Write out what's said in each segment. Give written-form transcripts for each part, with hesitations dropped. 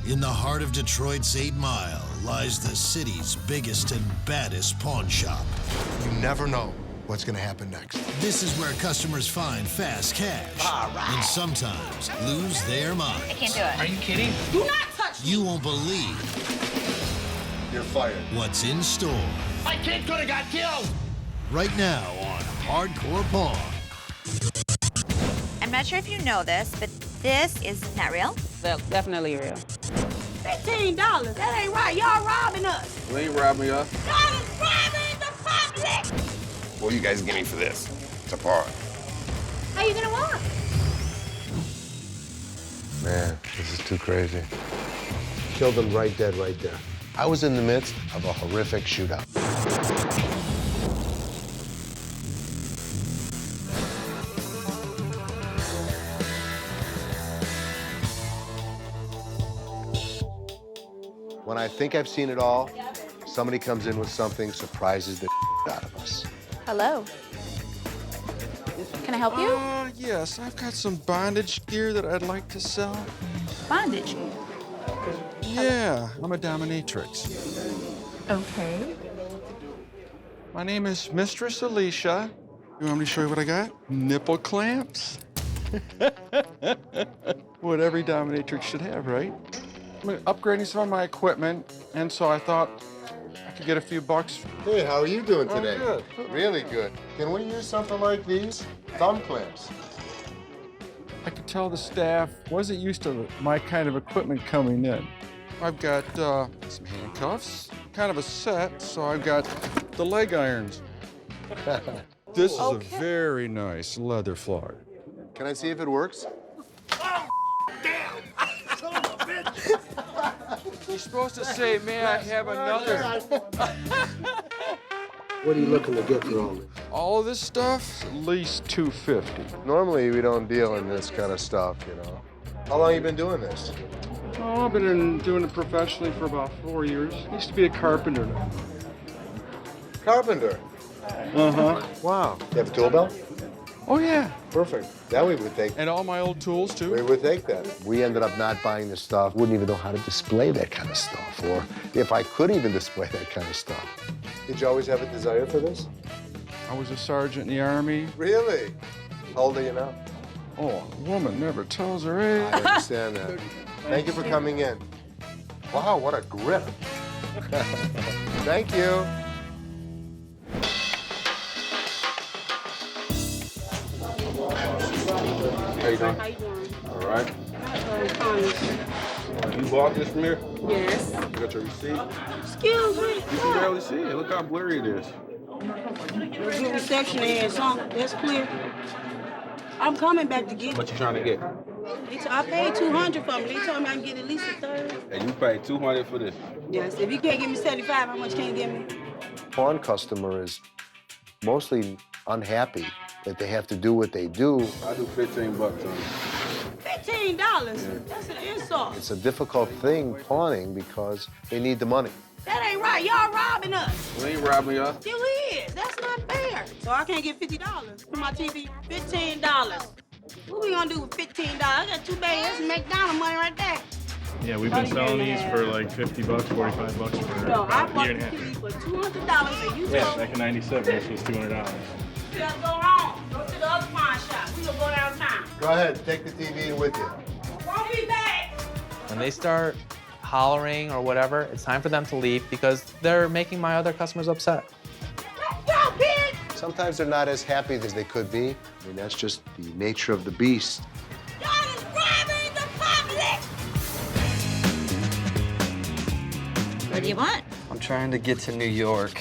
In the heart of Detroit's 8 Mile lies the city's biggest and baddest pawn shop. You never know what's gonna happen next. This is where customers find fast cash and sometimes lose their minds. I can't do it. Are you kidding? Do not touch me! You won't believe You're fired. what's in store. My kid could have got killed! Right now on Hardcore Pawn. I'm not sure if you know this, but this is not real. That's definitely real. $15? That ain't right. Y'all robbing us. We ain't robbing us. Y'all is robbing the public. What do you guys give me for this? It's a pawn. How you gonna walk? Man, this is too crazy. Killed them right dead right there. I was in the midst of a horrific shootout. When I think I've seen it all, somebody comes in with something, surprises the out of us. Hello. Can I help you? Yes, I've got some bondage gear that I'd like to sell. Bondage. Yeah, I'm a dominatrix. Okay. My name is Mistress Alicia. You want me to show you what I got? Nipple clamps. What every dominatrix should have, right? I'm upgrading some of my equipment, and so I thought I could get a few bucks. Hey, how are you doing today? Good. Really good. Can we use something like these? Thumb clamps. I could tell the staff wasn't used to my kind of equipment coming in. I've got some handcuffs, kind of a set, so I've got the leg irons. This is a very nice leather floor. Can I see if it works? You're supposed to say, may I have another? What are you looking to get for all this? All of this stuff, at least $250. Normally, we don't deal in this kind of stuff, you know. How long you been doing this? Oh, I've been doing it professionally for about 4 years. I used to be a carpenter. Carpenter. Uh-huh. Wow. You have a tool belt? Oh, yeah. Perfect. That we would take. And all my old tools, too. We would take that. We ended up not buying this stuff. Wouldn't even know how to display that kind of stuff, or if I could even display that kind of stuff. Did you always have a desire for this? I was a sergeant in the Army. Really? How old are you now? Oh, a woman never tells her age. I understand that. Thank you for coming in. Wow, what a grip. Thank you. How you doing? How you doing? All right. Fine. You bought this from here? Yes. You got your receipt? Excuse me. You can barely see it. Look how blurry it is. Good reception and something. That's clear. I'm coming back to get What you trying to get? I paid $200 for them. They told me I can get at least a third. And you paid $200 for this. Yes. If you can't give me 75, how much can you give me? Pawn customer is mostly unhappy that they have to do what they do. I do 15 bucks on it. $15? That's an insult. It's a difficult thing, pawning, because they need the money. That ain't right. Y'all robbing us. We ain't robbing us. You is. That's not fair. So I can't get $50 for my TV. $15. What we gonna do with $15? I got 2 bags. That's McDonald's money right there. Yeah, we've been selling these for like 50 bucks, 45 bucks for No, I a bought year the and a half. TV for $200 and you Yeah, told me back in '97, this was $200. to go wrong. Go to the other pawn shop. We gonna go downtown. Go ahead, take the TV with you. Won't be back. When they start hollering or whatever, it's time for them to leave because they're making my other customers upset. Let's go, pig. Sometimes they're not as happy as they could be. I mean, that's just the nature of the beast. Y'all is robbing the public. What do you want? I'm trying to get to New York.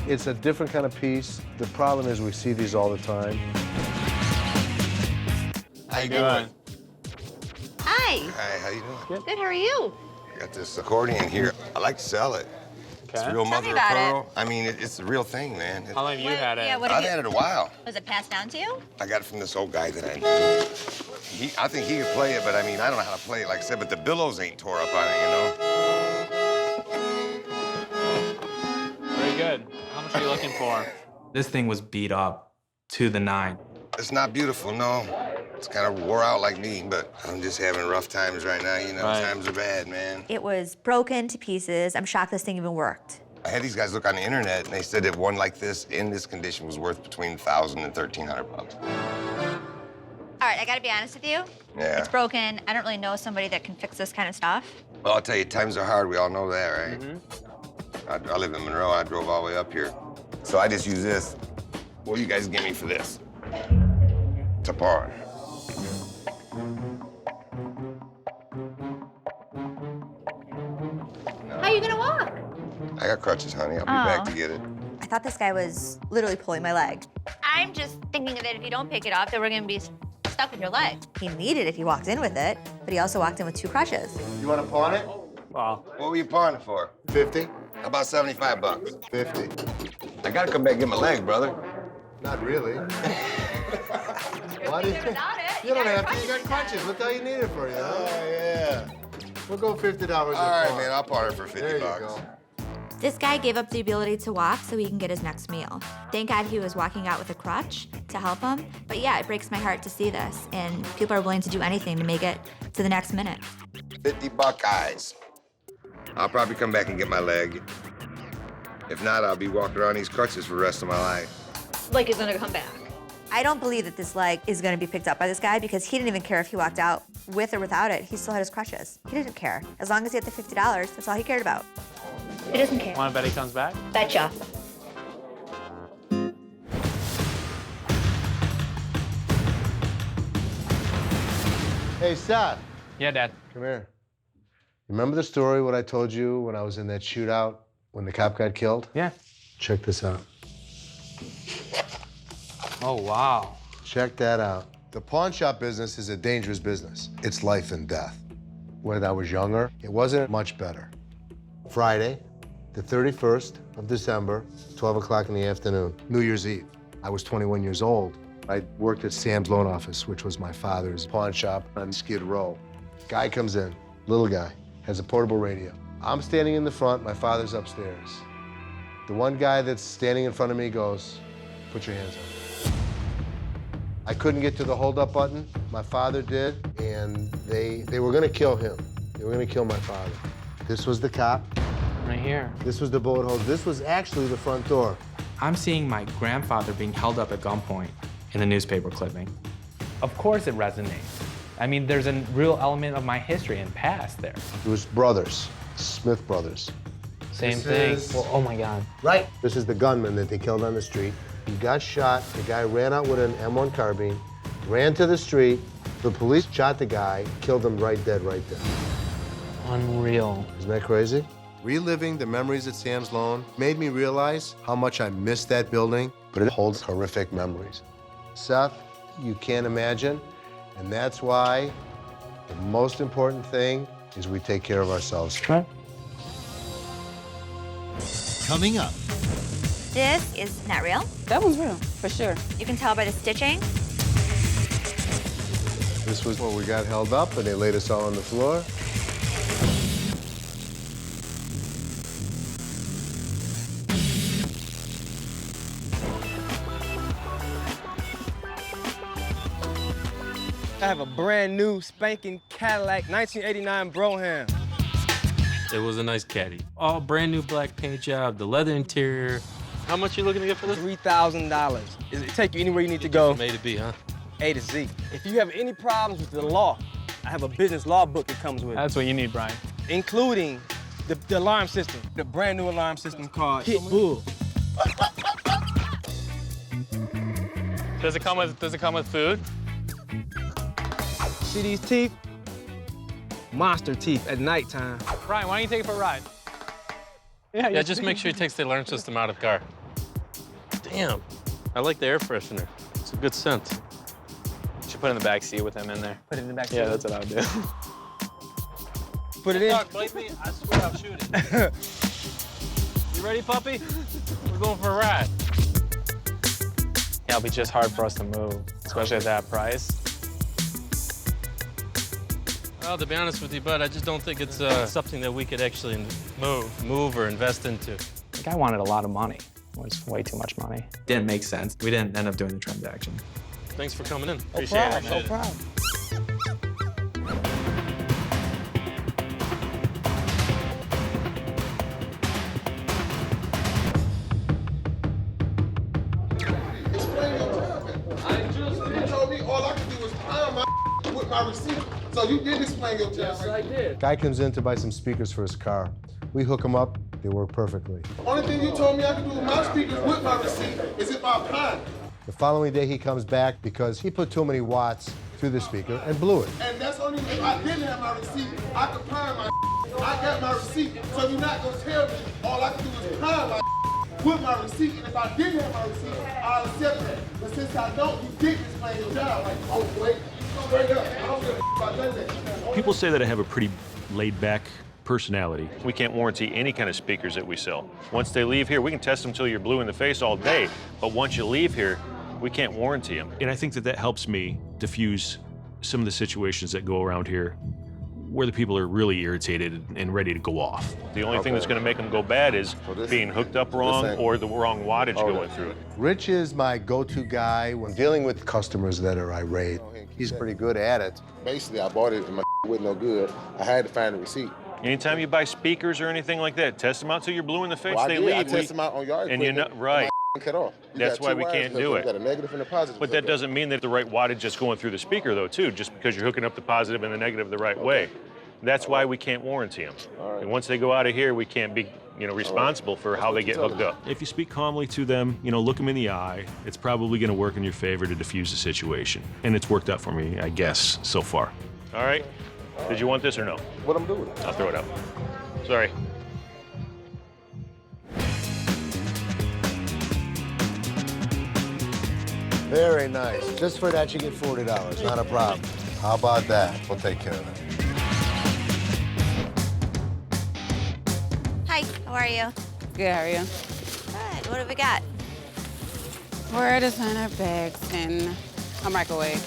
It's a different kind of piece. The problem is we see these all the time. How you doing? Hi. Hi, how you doing? Good, how are you? I got this accordion here. I like to sell it. It's real Tell mother me of about pearl. I mean, it's the real thing, man. How long have you had it? Yeah, what I've have had you... it a while. Was it passed down to you? I got it from this old guy that I knew. I think he could play it, but I mean, I don't know how to play it, like I said, but the billows ain't tore up on it, you know? Very good. How much are you looking for? This thing was beat up to the 9. It's not beautiful, no. It's kind of wore out like me, but I'm just having rough times right now. You know, times are bad, man. It was broken to pieces. I'm shocked this thing even worked. I had these guys look on the internet, and they said that one like this, in this condition, was worth between $1,000 and $1,300. All right, I gotta be honest with you. Yeah. It's broken. I don't really know somebody that can fix this kind of stuff. Well, I'll tell you, times are hard. We all know that, right? I live in Monroe. I drove all the way up here. So I just use this. What do you guys give me for this? It's a par. How are you gonna walk? I got crutches, honey. I'll be back to get it. I thought this guy was literally pulling my leg. I'm just thinking that if you don't pick it up, then we're gonna be stuck with your leg. He needed it if he walked in with it, but he also walked in with 2 crutches. You want to pawn it? Wow. What were you pawning it for? 50? How about 75 bucks? 50. I gotta come back and get my leg, brother. Not really. Why do you think? You don't have to. You got crutches. Look how you need it for you. Huh? Oh, yeah. We'll go $50 All right, man. I'll pawn it for 50 There you bucks. go. This guy gave up the ability to walk so he can get his next meal. Thank God he was walking out with a crutch to help him. But yeah, it breaks my heart to see this, and people are willing to do anything to make it to the next minute. 50 Buckeyes. I'll probably come back and get my leg. If not, I'll be walking around these crutches for the rest of my life. Like he's gonna come back. I don't believe that this leg is gonna be picked up by this guy because he didn't even care if he walked out with or without it. He still had his crutches. He didn't care. As long as he had the $50, that's all he cared about. He doesn't care. Want to bet he comes back? Betcha. Hey, Seth. Yeah, Dad. Come here. Remember the story, what I told you when I was in that shootout when the cop got killed? Yeah. Check this out. Oh, wow. Check that out. The pawn shop business is a dangerous business. It's life and death. When I was younger, it wasn't much better. Friday, the 31st of December, 12 o'clock in the afternoon, New Year's Eve. I was 21 years old. I worked at Sam's Loan Office, which was my father's pawn shop on Skid Row. Guy comes in, little guy, has a portable radio. I'm standing in the front, my father's upstairs. The one guy that's standing in front of me goes, "Put your hands up." I couldn't get to the hold-up button. My father did, and they were gonna kill him. They were gonna kill my father. This was the cop. Right here. This was the bullet hole. This was actually the front door. I'm seeing my grandfather being held up at gunpoint in the newspaper clipping. Of course it resonates. I mean, there's a real element of my history and past there. It was brothers, Smith brothers. Same This thing. is- Well, oh my God. Right. This is the gunman that they killed on the street. He got shot. The guy ran out with an M1 carbine, ran to the street. The police shot the guy, killed him right dead right there. Unreal. Isn't that crazy? Reliving the memories at Sam's Loan made me realize how much I missed that building, but it holds horrific memories. Seth, you can't imagine, and that's why the most important thing is we take care of ourselves. Right. Coming up, This is not real. That was real, for sure. You can tell by the stitching. This was when we got held up and they laid us all on the floor. I have a brand new spanking Cadillac 1989 Brougham. It was a nice caddy. All brand new black paint job, the leather interior. How much you looking to get for this? $3,000. It take you anywhere you need to go. From A to B, huh? A to Z. If you have any problems with the law, I have a business law book that comes with it, That's what you need, Brian. including the alarm system, the brand new alarm system called Hit Bull. Does it come with food? See these teeth? Monster teeth at nighttime. Brian, why don't you take it for a ride? Yeah, just make sure he takes the alarm system out of the car. Damn, I like the air freshener. It's a good scent. You should put it in the back seat with him in there. Put it in the back seat. Yeah, that's what I would do. Put it in. Dog, bite me, I swear I'll shoot it. You ready, puppy? We're going for a ride. Yeah, it'll be just hard for us to move, especially at that price. Well, to be honest with you, bud, I just don't think it's something that we could actually move or invest into. The guy wanted a lot of money. It was way too much money. Didn't make sense. We didn't end up doing the transaction. Thanks for coming in. No Appreciate problem, it. no problem. You told me all I could do was pound my with my receipt. So you did explain your job. Yes, I did. Guy comes in to buy some speakers for his car. We hook them up, they work perfectly. Only thing you told me I could do with my speakers with my receipt is if I pound. The following day he comes back because he put too many watts through the speaker and blew it. And that's only if I didn't have my receipt, I could pound my I got my receipt, so you're not gonna tell me all I can do is pound my with my receipt, and if I didn't have my receipt, I'll accept that. But since I don't, you didn't explain your job. Like, oh, wait, straight up. I don't give a about none of that. People say that I have a pretty laid-back personality. We can't warranty any kind of speakers that we sell. Once they leave here, we can test them until you're blue in the face all day, but once you leave here, we can't warranty them. And I think that helps me diffuse some of the situations that go around here where the people are really irritated and ready to go off. The only thing that's going to make them go bad is being hooked up wrong or the wrong wattage going through it. Rich is my go-to guy when dealing with customers that are irate. He's pretty good at it. Basically, I bought it and my wasn't no good. I had to find a receipt. Anytime you buy speakers or anything like that, test them out till you're blue in the face. Well, they I did. leave. I test them out on yard and you're not right. Cut off. That's why we can't do it. You got a negative and a positive. But that doesn't mean that the right wattage is going through the speaker, though, too, just because you're hooking up the positive and the negative the right way. That's why we can't warranty them. And once they go out of here, we can't be, responsible for how they get hooked up. If you speak calmly to them, look them in the eye, it's probably going to work in your favor to diffuse the situation. And it's worked out for me, I guess, so far. All right. Did you want this or no? What I'm doing? I'll throw it out. Sorry. Very nice. Just for that, you get $40. Not a problem. How about that? We'll take care of it. Hi, how are you? Good, how are you? Good. What have we got? We're designer bags and a microwave.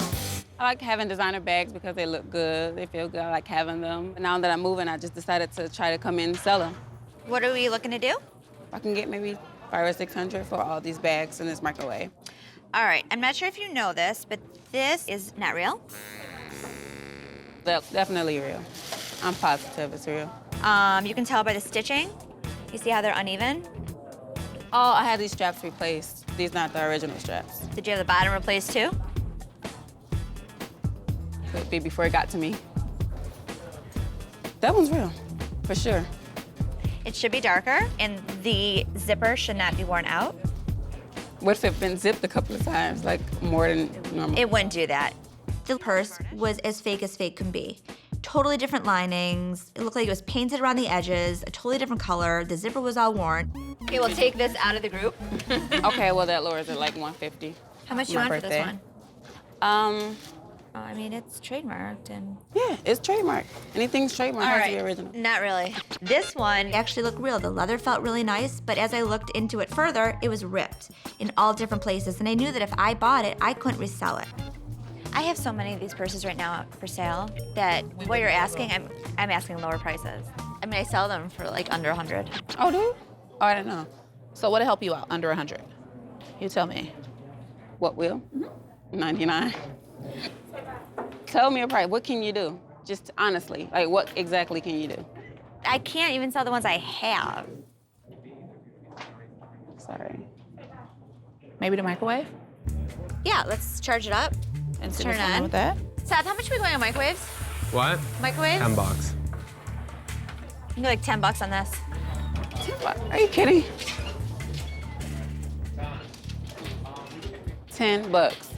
I like having designer bags because they look good, they feel good, I like having them. And now that I'm moving, I just decided to try to come in and sell them. What are we looking to do? I can get maybe $500 or $600 for all these bags and this microwave. All right, I'm not sure if you know this, but this is not real. They're definitely real. I'm positive it's real. You can tell by the stitching. You see how they're uneven? Oh, I had these straps replaced. These not the original straps. Did you have the bottom replaced too? Could be before it got to me. That one's real, for sure. It should be darker, and the zipper should not be worn out. What if it's been zipped a couple of times, like more than normal? It wouldn't do that. The purse was as fake can be. Totally different linings. It looked like it was painted around the edges, a totally different color. The zipper was all worn. Okay, we'll take this out of the group. Okay, well, that lowers it like $150. How much you want for this one? I mean, it's trademarked and... Yeah, it's trademarked. Anything's trademarked has to be original. Not really. This one actually looked real. The leather felt really nice, but as I looked into it further, it was ripped in all different places, and I knew that if I bought it, I couldn't resell it. I have so many of these purses right now for sale that what you're asking, I'm asking lower prices. I mean, I sell them for like under 100. Oh, do you? Oh, I didn't know. So what'll help you out under 100? You tell me. What will? 99. Tell me a price. What can you do? Just honestly, like what exactly can you do? I can't even sell the ones I have. Sorry. Maybe the microwave? Yeah, let's charge it up. And Let's see turn what's it going on on. with that. Seth, how much are we going on microwaves? What? Microwaves? $10. You like $10 on this. $10? Are you kidding? $10.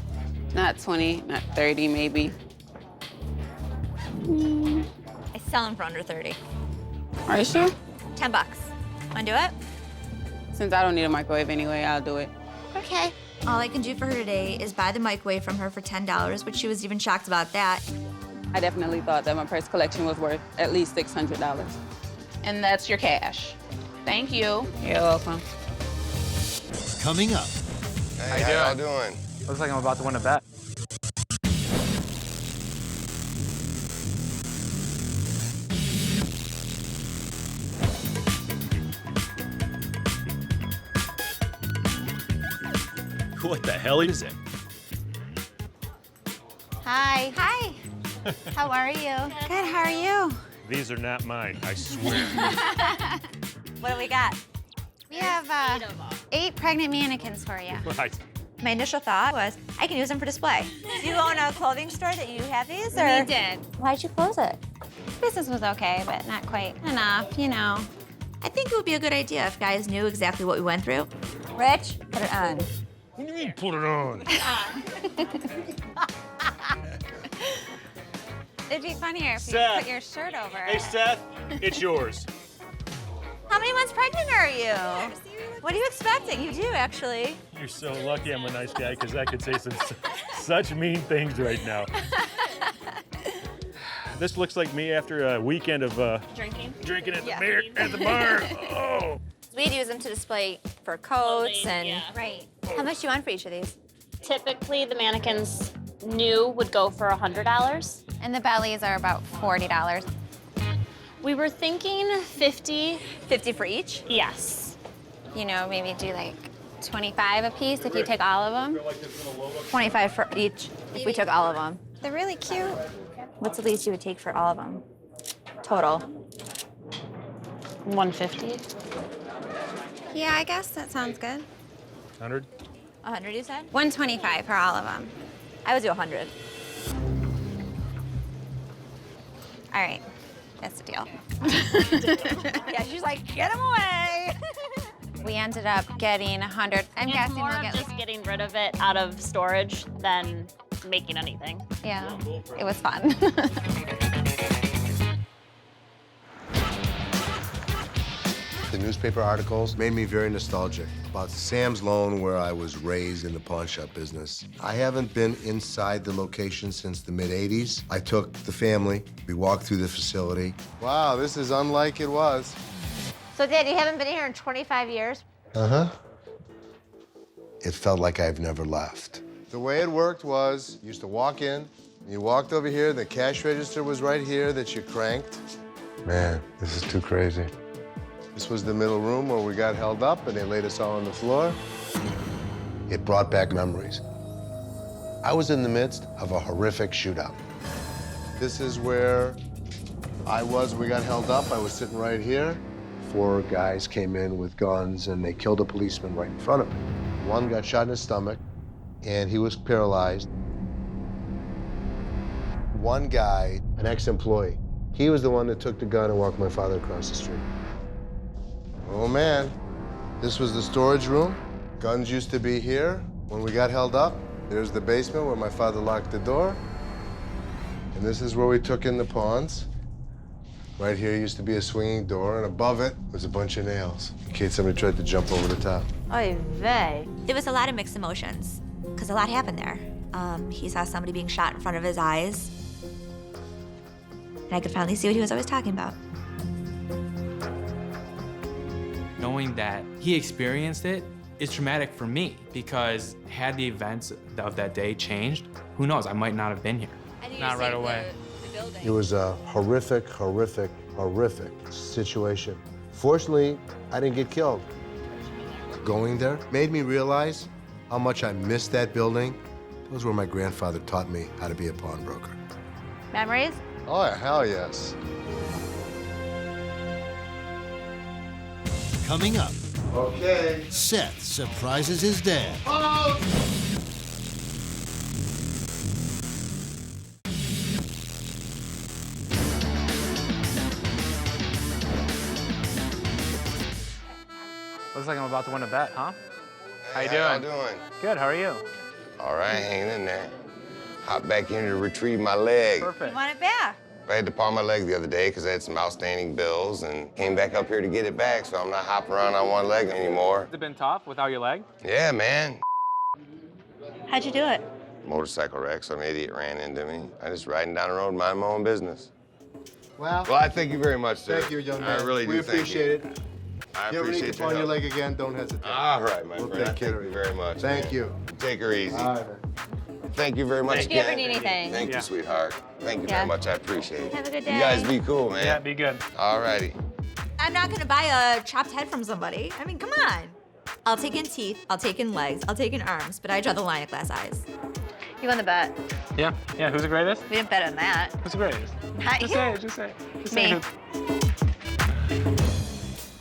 Not 20, not 30 maybe. I sell them for under 30. Are you sure? $10. Wanna do it? Since I don't need a microwave anyway, I'll do it. Okay. All I can do for her today is buy the microwave from her for $10, which she was even shocked about that. I definitely thought that my purse collection was worth at least $600. And that's your cash. Thank you. You're welcome. Coming up. Hey, how y'all doing? Looks like I'm about to win a bet. What the hell is it? Hi. Hi. How are you? Good, how are you? These are not mine, I swear. What do we got? We have 8 pregnant mannequins for you. Right. My initial thought was, I can use them for display. Do you own a clothing store that you have these, or? We did. Why'd you close it? Business was okay, but not quite enough, you know. I think it would be a good idea if guys knew exactly what we went through. Rich, put it on. What do you mean, put it on? It'd be funnier if you Seth. put your shirt over Hey, it. Seth, it's yours. How many months pregnant are you? What are you expecting? You do, actually. You're so lucky I'm a nice guy, because I could say such mean things right now. This looks like me after a weekend of drinking at the bar. Oh. We'd use them to display for coats and... yeah. Right. How much do you want for each of these? Typically, the mannequins new would go for $100. And the bellies are about $40. We were thinking 50. 50 for each? Yes. You know, maybe do like 25 a piece if you take all of them. 25 for each if we took all of them. They're really cute. What's the least you would take for all of them? Total. 150. Yeah, I guess that sounds good. 100? 100, you said? 125 for all of them. I would do 100. All right, that's the deal. Yeah, she's like, get him away. We ended up getting 100. I'm It's guessing more we'll of get just getting rid of it out of storage than making anything. Yeah, it was fun. The newspaper articles made me very nostalgic about Sam's Loan, where I was raised in the pawn shop business. I haven't been inside the location since the mid-'80s. I took the family. We walked through the facility. Wow, this is unlike it was. So, Dad, you haven't been here in 25 years? Uh-huh. It felt like I've never left. The way it worked was, you used to walk in, you walked over here, the cash register was right here that you cranked. Man, this is too crazy. This was the middle room where we got held up and they laid us all on the floor. It brought back memories. I was in the midst of a horrific shootout. This is where I was, we got held up. I was sitting right here. 4 guys came in with guns and they killed a policeman right in front of me. One got shot in his stomach and he was paralyzed. One guy, an ex-employee, he was the one that took the gun and walked my father across the street. Oh man, this was the storage room. Guns used to be here. When we got held up, there's the basement where my father locked the door. And this is where we took in the pawns. Right here used to be a swinging door, and above it was a bunch of nails, in case somebody tried to jump over the top. Oy vey. There was a lot of mixed emotions, because a lot happened there. He saw somebody being shot in front of his eyes, and I could finally see what he was always talking about. Knowing that he experienced it is traumatic for me, because had the events of that day changed, who knows, I might not have been here. Not right away. It was a horrific, horrific, horrific situation. Fortunately, I didn't get killed. Going there made me realize how much I missed that building. That was where my grandfather taught me how to be a pawnbroker. Memories? Oh, hell yes. Coming up, Okay. Seth surprises his dad. Oh! Looks like I'm about to win a bet, huh? How you Hey, doing? how y'all doing? Good, how are you? All right, hanging in there. Hop back in to retrieve my leg. Perfect. You want it back? I had to pawn my leg the other day because I had some outstanding bills and came back up here to get it back, so I'm not hopping around on one leg anymore. Has it been tough without your leg? Yeah, man. How'd you do it? Motorcycle wreck, some idiot ran into me. I just riding down the road, mind my own business. Well, I thank you very much, sir. thank you, young man. I really do We thank appreciate you. it. I If you ever need appreciate to pawn your help. leg again, don't hesitate. All right, my We'll friend. take care Thank of you it. very much. Thank man. you. Take her easy. All right, man. Thank you very much If you ever again. need anything. Thank you, sweetheart. Thank you Yeah. very much. I appreciate it. Have a good You guys day. be cool, man. Yeah, be good. All righty. I'm not gonna buy a chopped head from somebody. I mean, come on. I'll take in teeth, I'll take in legs, I'll take in arms, but I draw the line at glass eyes. You won the bet. Yeah, yeah, who's the greatest? We did better than that. Who's the greatest? Not Just you. say it, just say it. Just Me. say it.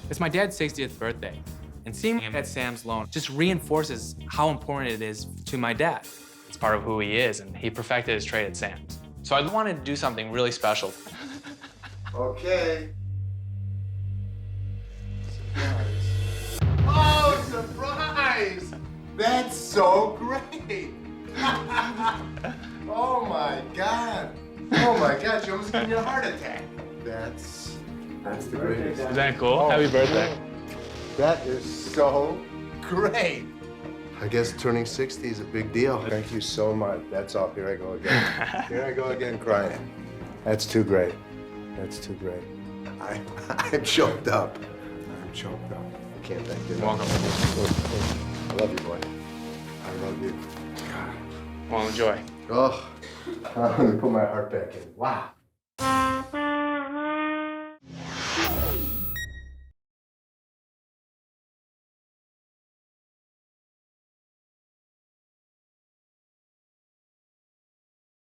It's my dad's 60th birthday, and seeing him at Sam's Loan just reinforces how important it is to my dad. It's part of who he is, and he perfected his trade at Sam's. So I wanted to do something really special. Okay. Oh, surprise! That's so great! Oh my God! Oh my God, you almost gave me a heart attack. That's the greatest. Is that cool? Oh, Happy birthday. That is so great. I guess turning 60 is a big deal. Thank you so much. That's all. Here I go again. Here I go again crying. That's too great. That's too great. I'm choked up. I'm choked up. I can't thank you. Welcome. I love you, boy. I love you. Well, enjoy. Oh, I'm gonna put my heart back in. Wow.